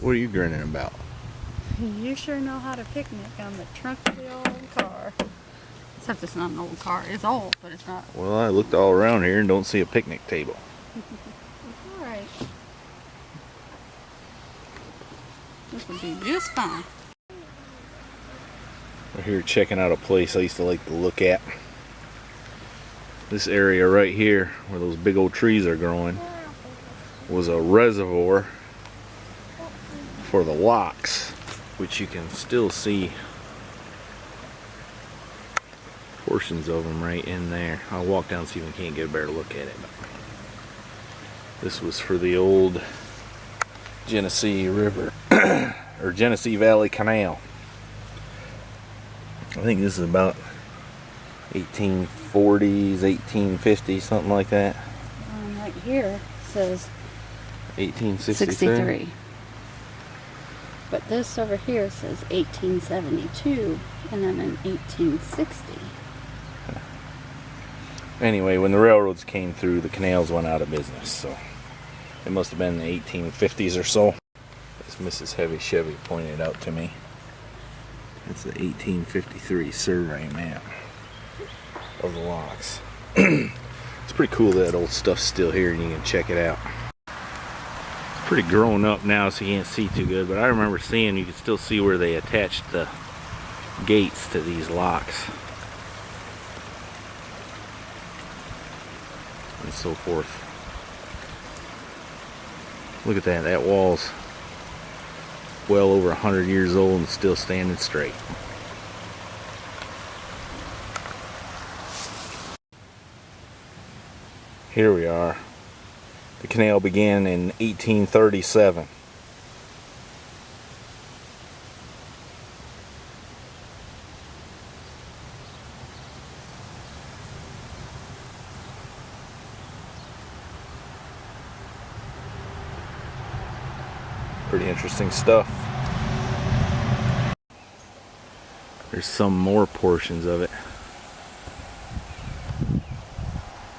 What are you grinning about? You sure know how to picnic on the trunk of the old car. Except it's not an old car. It's old, but it's not. Well, I looked all around here and don't see a picnic table. Alright. This would be just fine. We're here checking out a place I used to like to look at. This area right here, where those big old trees are growing, was a reservoir for the locks, which you can still see portions of them right in there. I'll walk down and see if we can't get a better look at it. This was for the old Genesee River or Genesee Valley Canal. I think this is about 1840s, 1850s, something like that. Right here says 1863. But this over here says 1872 and then in 1860. Anyway, when the railroads came through, the canals went out of business, so it must have been the 1850s or so. As Mrs. Heavy Chevy pointed out to me, it's the 1853 survey map of the locks. It's pretty cool that old stuff's still here and you can check it out. It's pretty grown up now, so you can't see too good, but I remember seeing, you could still see where they attached the gates to these locks and so forth. Look at that, that wall's well over 100 years old and still standing straight. Here we are. The canal began in 1837. Pretty interesting stuff. There's some more portions of it.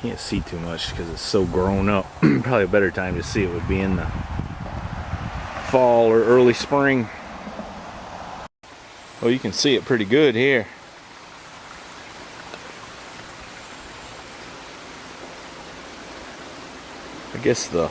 Can't see too much because it's so grown up. Probably a better time to see it would be in the fall or early spring. Oh, you can see it pretty good here. I guess the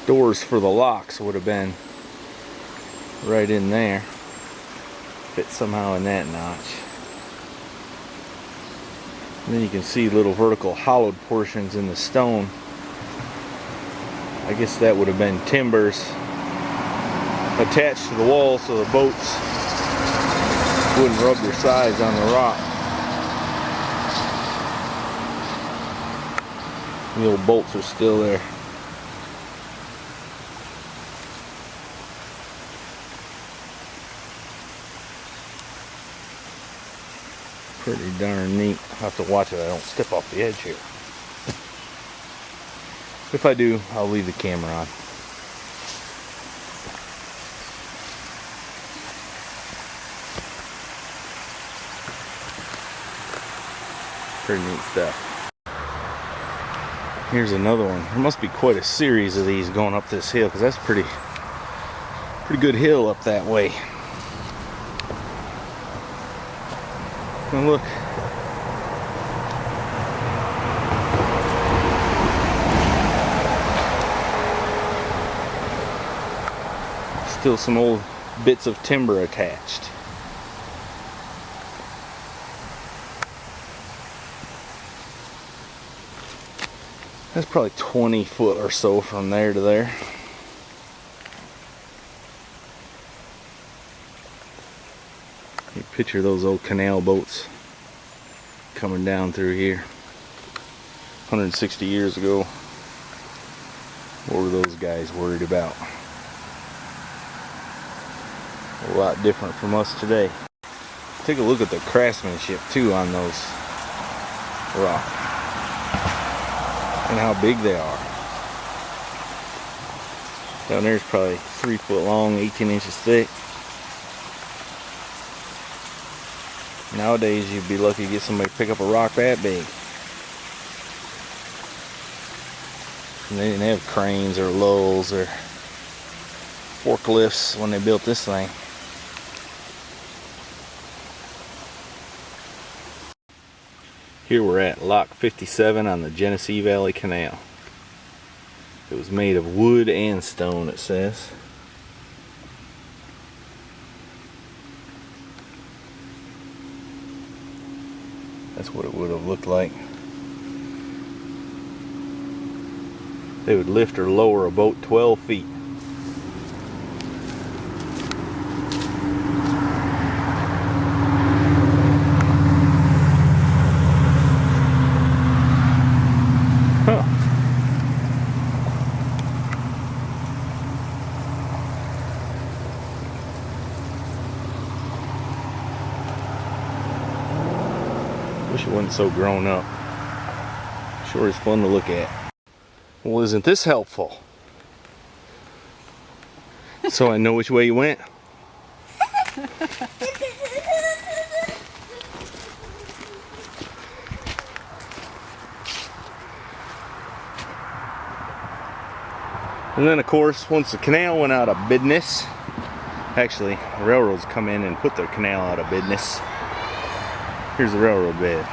doors for the locks would have been right in there. Fit somehow in that notch. And then you can see little vertical hollowed portions in the stone. I guess that would have been timbers attached to the wall so the boats wouldn't rub their sides on the rock. The old bolts are still there. Pretty darn neat. I'll have to watch it I don't step off the edge here. If I do, I'll leave the camera on. Pretty neat stuff. Here's another one. There must be quite a series of these going up this hill, because that's pretty good hill up that way. And look. Still some old bits of timber attached. That's probably 20 foot or so from there to there. You picture those old canal boats coming down through here 160 years ago. What were those guys worried about? A lot different from us today. Take a look at the craftsmanship too on those rocks and how big they are. Down there's probably 3 foot long, 18 inches thick. Nowadays you'd be lucky to get somebody to pick up a rock that big. And they didn't have cranes or lulls or forklifts when they built this thing. Here we're at Lock 57 on the Genesee Valley Canal. It was made of wood and stone, it says. That's what it would have looked like. They would lift or lower a boat 12 feet. Huh. Wish it wasn't so grown up. Sure is fun to look at. Well, isn't this helpful? So I know which way you went. And then of course, once the canal went out of business, actually the railroads come in and put the canal out of business. Here's the railroad bed.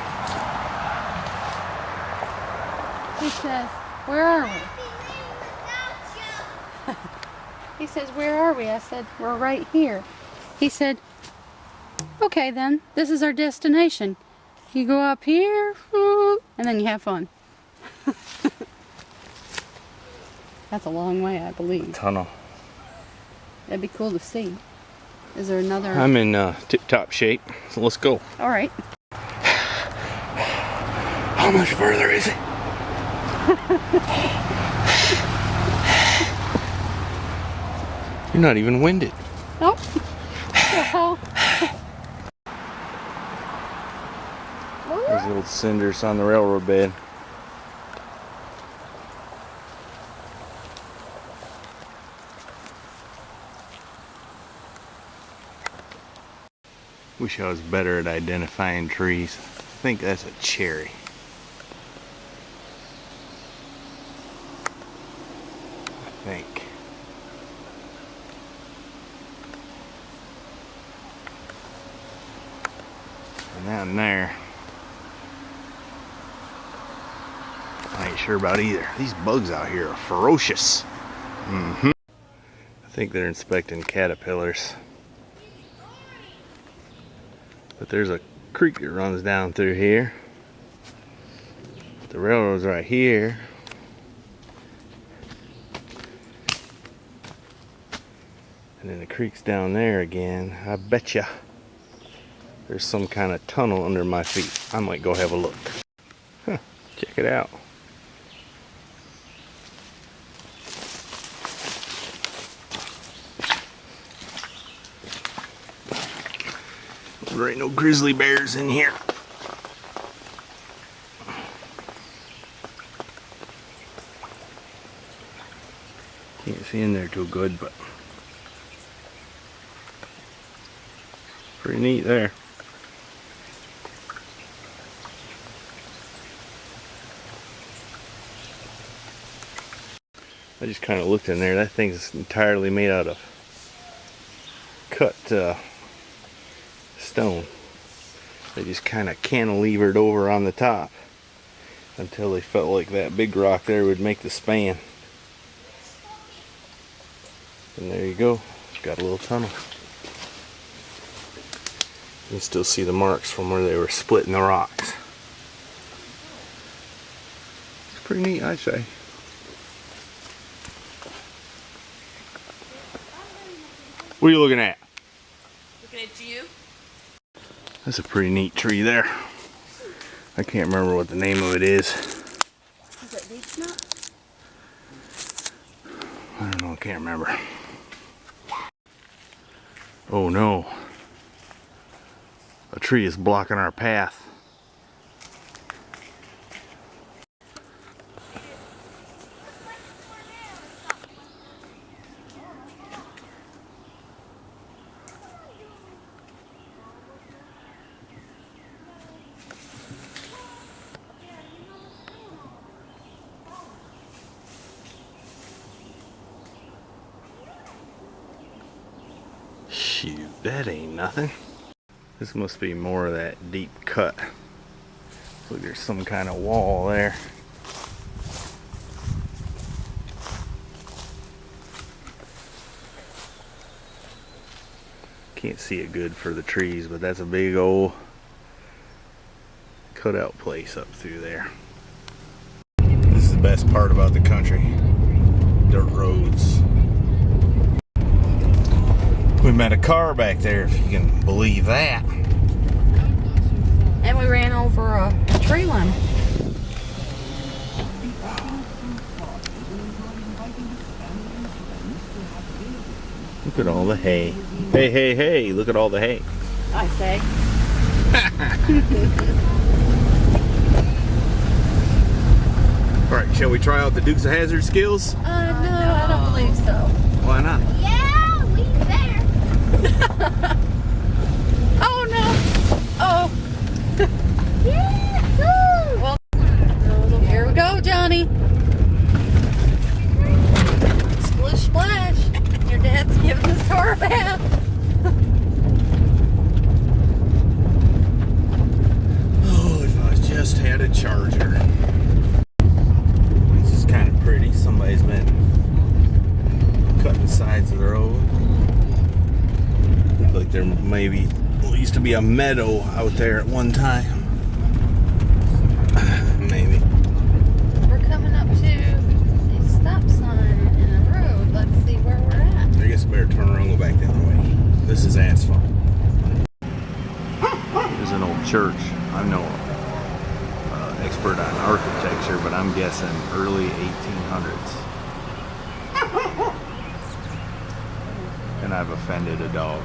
He says, where are we? He says, where are we? I said, we're right here. He said, okay then, this is our destination. You go up here, and then you have fun. That's a long way, I believe. Tunnel. That'd be cool to see. Is there another? I'm in tip-top shape, so let's go. All right. How much further is it? You're not even winded. Nope. So, there's little cinders on the railroad bed. Wish I was better at identifying trees. I think that's a cherry. I think. And down there, I ain't sure about either. These bugs out here are ferocious. I think they're inspecting caterpillars. But there's a creek that runs down through here. The railroad's right here. And then the creek's down there again. I betcha there's some kind of tunnel under my feet. I might go have a look. Huh, check it out. There ain't no grizzly bears in here. Can't see in there too good, but pretty neat there. I just kind of looked in there. That thing's entirely made out of cut stone. They just kind of cantilevered over on the top until they felt like that big rock there would make the span. And there you go. It's got a little tunnel. You can still see the marks from where they were splitting the rocks. It's pretty neat, I'd say. What are you looking at? Looking at you. That's a pretty neat tree there. I can't remember what the name of it is. is it beech nut? I don't know, I can't remember. Oh no. A tree is blocking our path. Shoot, that ain't nothing. This must be more of that deep cut. Look, there's some kind of wall there. Can't see it good for the trees, but that's a big old cutout place up through there. This is the best part about the country. Dirt roads. We met a car back there, if you can believe that. And we ran over a tree limb. Look at all the hay. Hey, hey, hey, look at all the hay. I say. Alright, shall we try out the Dukes of Hazzard skills? No, I don't believe so. Why not? Yeah, we better. Oh no! Oh! Yeah. Well, here we go, Johnny. Splish splash. Your dad's giving his car a bath. Oh, if I just had a charger. This is kind of pretty. Somebody's been cutting the sides of the road. Look like there maybe used to be a meadow out there at one time. Maybe. We're coming up to a stop sign in a road. Let's see where we're at. I guess I better turn around and go back the other way. This is asphalt. There's an old church. I'm no expert on architecture, but I'm guessing early 1800s. And I've offended a dog.